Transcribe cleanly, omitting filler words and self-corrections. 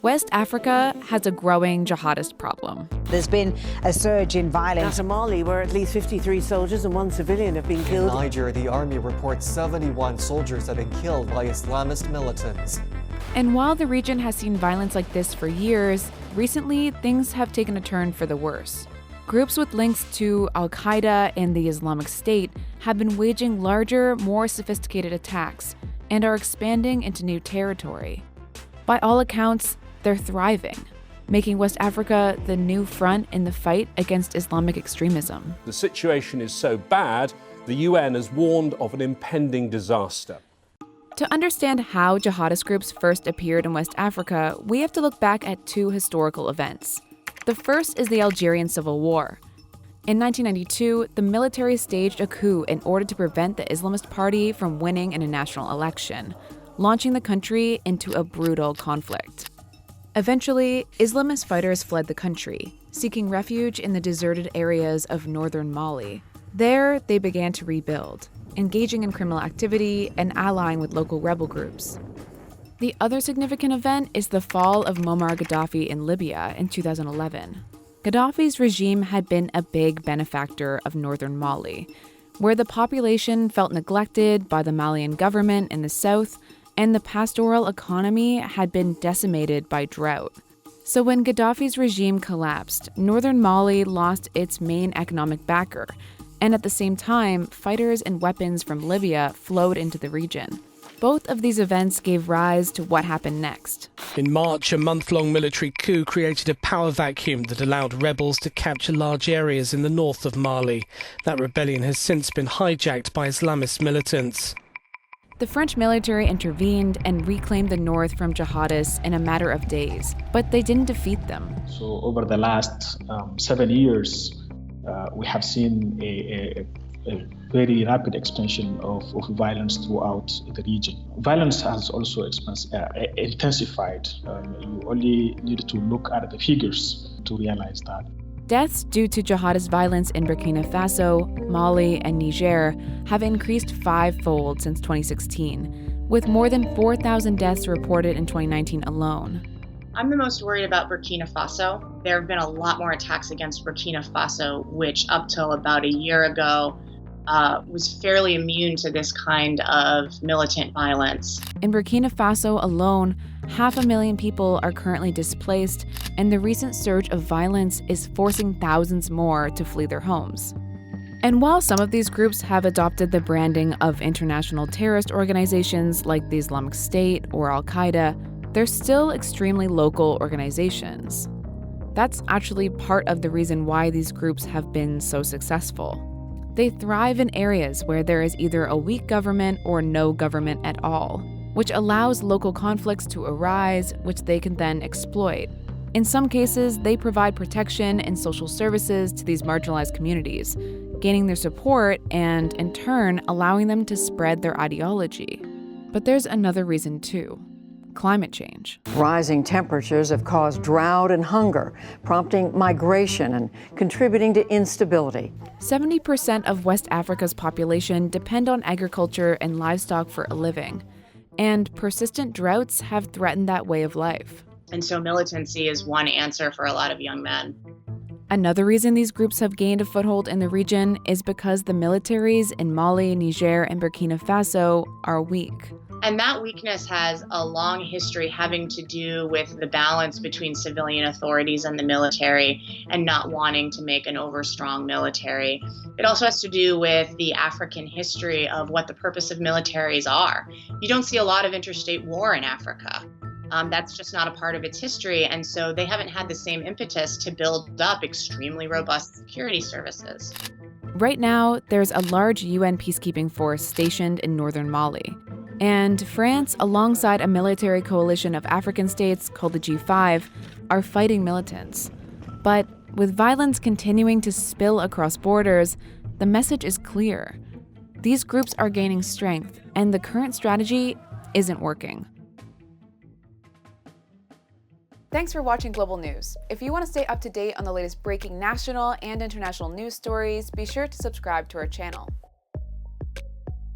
West Africa has a growing jihadist problem. There's been a surge in violence. In Mali, where at least 53 soldiers and 1 civilian have been killed. In Niger, the army reports 71 soldiers have been killed by Islamist militants. And while the region has seen violence like this for years, recently things have taken a turn for the worse. Groups with links to al-Qaeda and the Islamic State have been waging larger, more sophisticated attacks and are expanding into new territory. By all accounts, they're thriving, making West Africa the new front in the fight against Islamic extremism. The situation is so bad, the UN has warned of an impending disaster. To understand how jihadist groups first appeared in West Africa, we have to look back at 2 historical events. The first is the Algerian Civil War. In 1992, the military staged a coup in order to prevent the Islamist Party from winning in a national election, launching the country into a brutal conflict. Eventually, Islamist fighters fled the country, seeking refuge in the deserted areas of northern Mali. There, they began to rebuild, engaging in criminal activity and allying with local rebel groups. The other significant event is the fall of Muammar Gaddafi in Libya in 2011. Gaddafi's regime had been a big benefactor of northern Mali, where the population felt neglected by the Malian government in the south, and the pastoral economy had been decimated by drought. So when Gaddafi's regime collapsed, northern Mali lost its main economic backer, and at the same time, fighters and weapons from Libya flowed into the region. Both of these events gave rise to what happened next. In March, a month-long military coup created a power vacuum that allowed rebels to capture large areas in the north of Mali. That rebellion has since been hijacked by Islamist militants. The French military intervened and reclaimed the north from jihadists in a matter of days, but they didn't defeat them. So over the last 7 years, we have seen a very rapid expansion of violence throughout the region. Violence has also intensified. You only need to look at the figures to realize that. Deaths due to jihadist violence in Burkina Faso, Mali, and Niger have increased 5-fold since 2016, with more than 4,000 deaths reported in 2019 alone. I'm the most worried about Burkina Faso. There have been a lot more attacks against Burkina Faso, which up till about a year ago was fairly immune to this kind of militant violence. In Burkina Faso alone, 500,000 people are currently displaced, and the recent surge of violence is forcing thousands more to flee their homes. And while some of these groups have adopted the branding of international terrorist organizations like the Islamic State or al-Qaeda, they're still extremely local organizations. That's actually part of the reason why these groups have been so successful. They thrive in areas where there is either a weak government or no government at all, which allows local conflicts to arise, which they can then exploit. In some cases, they provide protection and social services to these marginalized communities, gaining their support and, in turn, allowing them to spread their ideology. But there's another reason too: climate change. Rising temperatures have caused drought and hunger, prompting migration and contributing to instability. 70% of West Africa's population depend on agriculture and livestock for a living, and persistent droughts have threatened that way of life. And so militancy is one answer for a lot of young men. Another reason these groups have gained a foothold in the region is because the militaries in Mali, Niger, and Burkina Faso are weak. And that weakness has a long history having to do with the balance between civilian authorities and the military and not wanting to make an overstrong military. It also has to do with the African history of what the purpose of militaries are. You don't see a lot of interstate war in Africa. That's just not a part of its history, and so they haven't had the same impetus to build up extremely robust security services. Right now, there's a large UN peacekeeping force stationed in northern Mali. And France, alongside a military coalition of African states called the G5, are fighting militants. But with violence continuing to spill across borders, the message is clear. These groups are gaining strength, and the current strategy isn't working. Thanks for watching Global News. If you want to stay up to date on the latest breaking national and international news stories, be sure to subscribe to our channel.